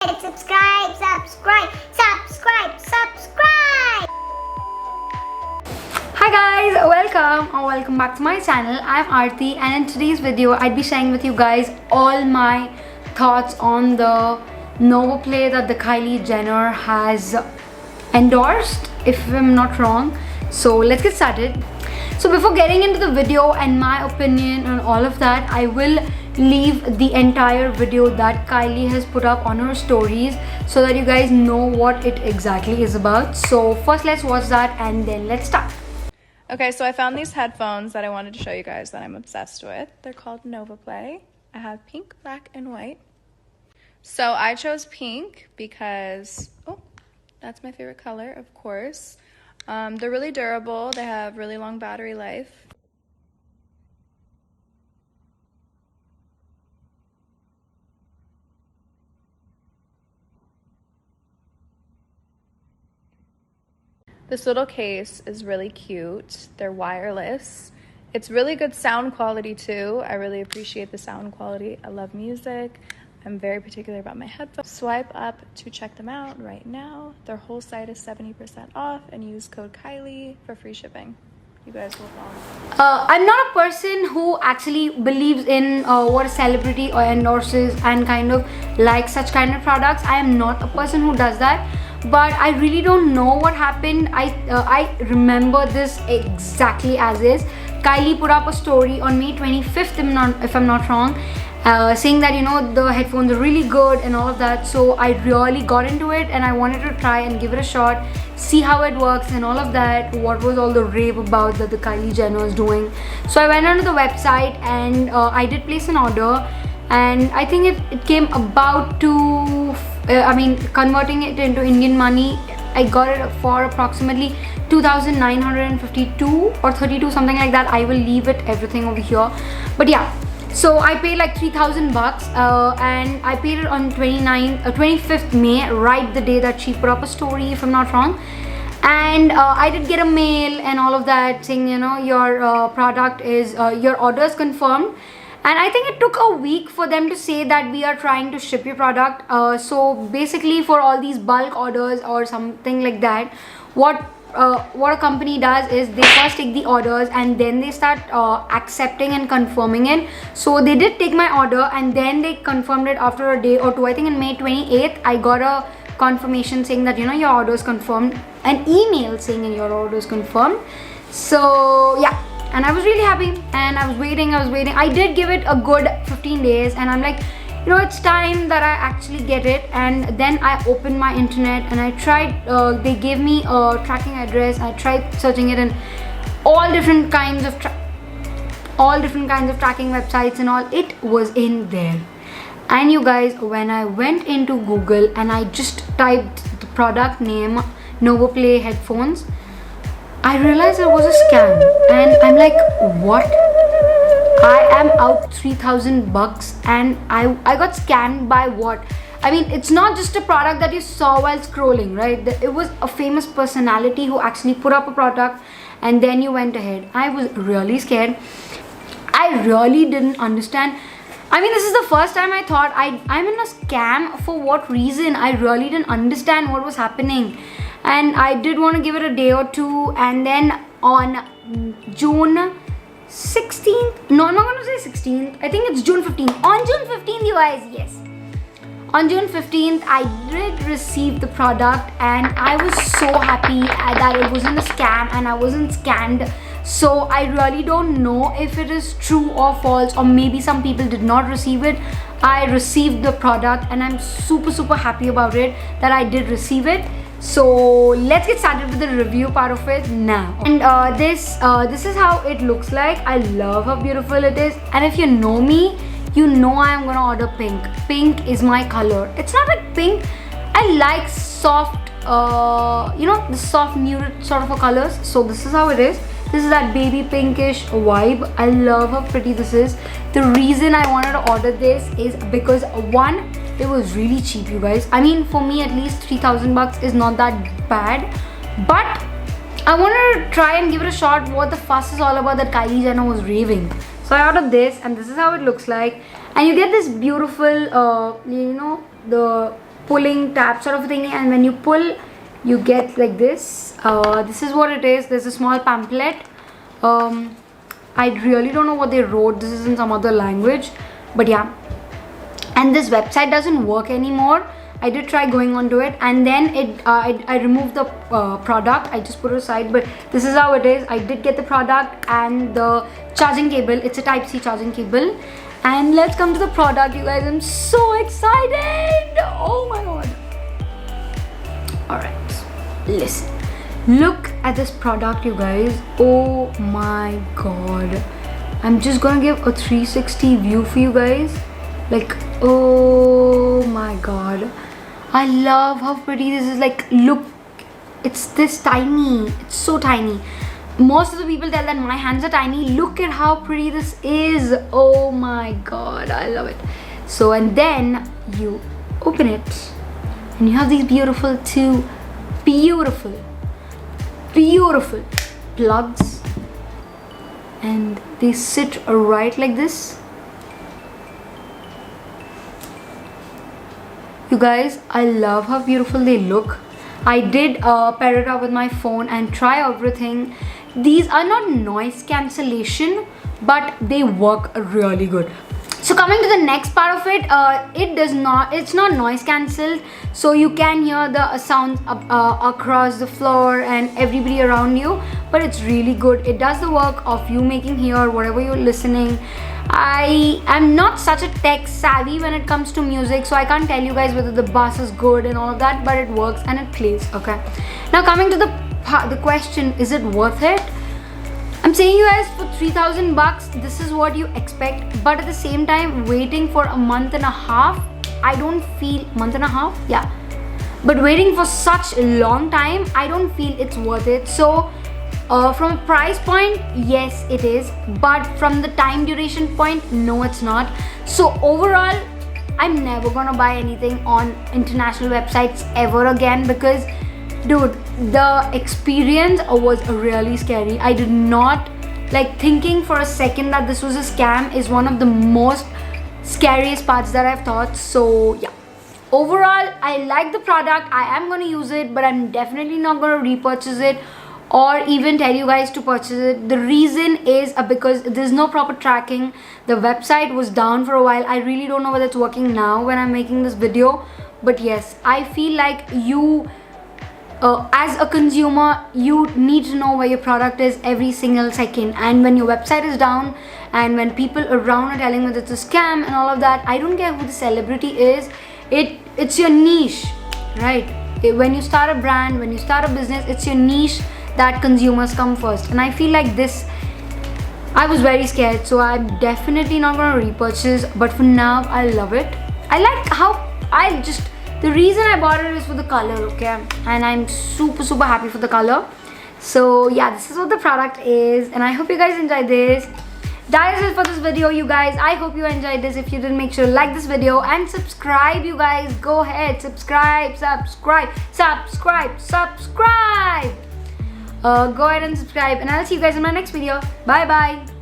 Subscribe. Hi guys, welcome back to my channel. I'm Aarati, and in today's video I'd be sharing with you guys all my thoughts on the Nov-play that the Kylie Jenner has endorsed, if I'm not wrong. So let's get started. So before getting into the video and my opinion on all of that, I will leave the entire video that Kylie has put up on her stories so that you guys know what it exactly is about. So first let's watch that and then let's start. Okay, so I found these headphones that I wanted to show you guys that I'm obsessed with. They're called Nov-play. I have pink, black, and white. So I chose pink because, that's my favorite color, of course. They're really durable. They have really long battery life. This little case is really cute. They're wireless. It's really good sound quality too. I really appreciate the sound quality. I love music. I'm very particular about my headphones. Swipe up to check them out right now. Their whole site is 70% off and use code Kylie for free shipping. You guys will follow. I'm not a person who actually believes in what a celebrity or endorses and kind of like such kind of products. I am not a person who does that. But I really don't know what happened. I remember this exactly as is. Kylie put up a story on May 25th, if I'm not wrong, saying that, you know, the headphones are really good and all of that. So I really got into it and I wanted to try and give it a shot, see how it works and all of that. What was all the rave about that the Kylie Jenner is doing. So I went onto the website and I did place an order, and I think it came about to converting it into Indian money, I got it for approximately 2,952 or 32, something like that. I will leave it everything over here. But yeah, so I paid like 3,000 bucks and I paid it on 25th May, right the day that she put up a story, if I'm not wrong. And I did get a mail and all of that saying, you know, your product is, your order is confirmed. And I think it took a week for them to say that we are trying to ship your product. So basically for all these bulk orders or something like that, what a company does is they first take the orders and then they start accepting and confirming it. So they did take my order and then they confirmed it after a day or two. I think on May 28th, I got a confirmation saying that, you know, your order is confirmed. An email saying your order is confirmed. So yeah. And I was really happy and I was waiting. I did give it a good 15 days and I'm like, you know, it's time that I actually get it. And then I opened my internet and I tried, they gave me a tracking address. I tried searching it in all different kinds of tracking websites and all. It was in there. And you guys, when I went into Google and I just typed the product name, Nov-play headphones, I realized it was a scam and I'm like, what? I am out 3,000 bucks and I got scammed by what? I mean, it's not just a product that you saw while scrolling, right? It was a famous personality who actually put up a product and then you went ahead. I was really scared. I really didn't understand. I mean, this is the first time I thought I'm in a scam. For what reason? I really didn't understand what was happening. And I did want to give it a day or two, and then on June 16th, no, I'm not going to say 16th, I think it's June 15th. On June 15th, you guys, yes. On June 15th, I did receive the product and I was so happy that it wasn't a scam and I wasn't scammed. So I really don't know if it is true or false, or maybe some people did not receive it. I received the product and I'm super happy about it that I did receive it. So let's get started with the review part of it now. And this is how it looks like. I love how beautiful it is. And if you know me, you know I am gonna order pink. Pink is my color. It's not like pink. I like soft, you know, the soft muted sort of a colors. So this is how it is. This is that baby pinkish vibe. I love how pretty this is. The reason I wanted to order this is because one, it was really cheap, you guys. I mean, for me at least 3,000 bucks is not that bad. But I wanted to try and give it a shot what the fuss is all about that Kylie Jenner was raving. So I ordered this and this is how it looks like. And you get this beautiful, you know, the pulling tab sort of thing, and when you pull, you get like this. This is what it is. There's a small pamphlet. I really don't know what they wrote. This is in some other language, but yeah. And this website doesn't work anymore. I did try going onto it, and then I removed the product. I just put it aside, but this is how it is. I did get the product and the charging cable. It's a Type-C charging cable. And let's come to the product, you guys. I'm so excited. Oh my god. Alright, listen. Look at this product, you guys. Oh my god. I'm just gonna give a 360 view for you guys. Like, oh my god. I love how pretty this is. Like, look, it's this tiny. It's so tiny. Most of the people tell that my hands are tiny. Look at how pretty this is. Oh my god, I love it. So, and then you open it, and you have these beautiful beautiful plugs, and they sit right like this. You guys, I love how beautiful they look. I did pair it up with my phone and try everything. These are not noise cancellation, but they work really good. So coming to the next part of it, it's not noise cancelled, so you can hear the sounds across the floor and everybody around you, but it's really good. It does the work of you making hear whatever you're listening. I am not such a tech savvy when it comes to music, so I can't tell you guys whether the bass is good and all of that, but it works and it plays. Okay, now coming to the question, is it worth it? I'm saying, you guys, for 3,000 bucks, this is what you expect, but at the same time, waiting for a month and a half, I don't feel, month and a half, yeah, but waiting for such a long time, I don't feel it's worth it. So from a price point, yes it is, but from the time duration point, no it's not. So overall, I'm never gonna buy anything on international websites ever again, because dude, the experience was really scary. I did not, like, thinking for a second that this was a scam is one of the most scariest parts that I've thought. So yeah, overall, I like the product. I am gonna use it, but I'm definitely not gonna repurchase it or even tell you guys to purchase it. The reason is because there's no proper tracking. The website was down for a while. I really don't know whether it's working now when I'm making this video, but yes, I feel like you as a consumer, you need to know where your product is every single second. And when your website is down and when people around are telling you that it's a scam and all of that, I don't care who the celebrity is, it's your niche, right? When you start a brand, when you start a business, it's your niche that consumers come first. And I feel like this, I was very scared, so I'm definitely not gonna repurchase, but for now I love it. I like how the reason I bought it is for the color, okay, and I'm super happy for the color. So yeah, this is what the product is, and I hope you guys enjoyed this. That is it for this video, you guys. I hope you enjoyed this. If you did, make sure to like this video and subscribe, you guys. Go ahead, subscribe. Go ahead and subscribe, and I'll see you guys in my next video. Bye bye.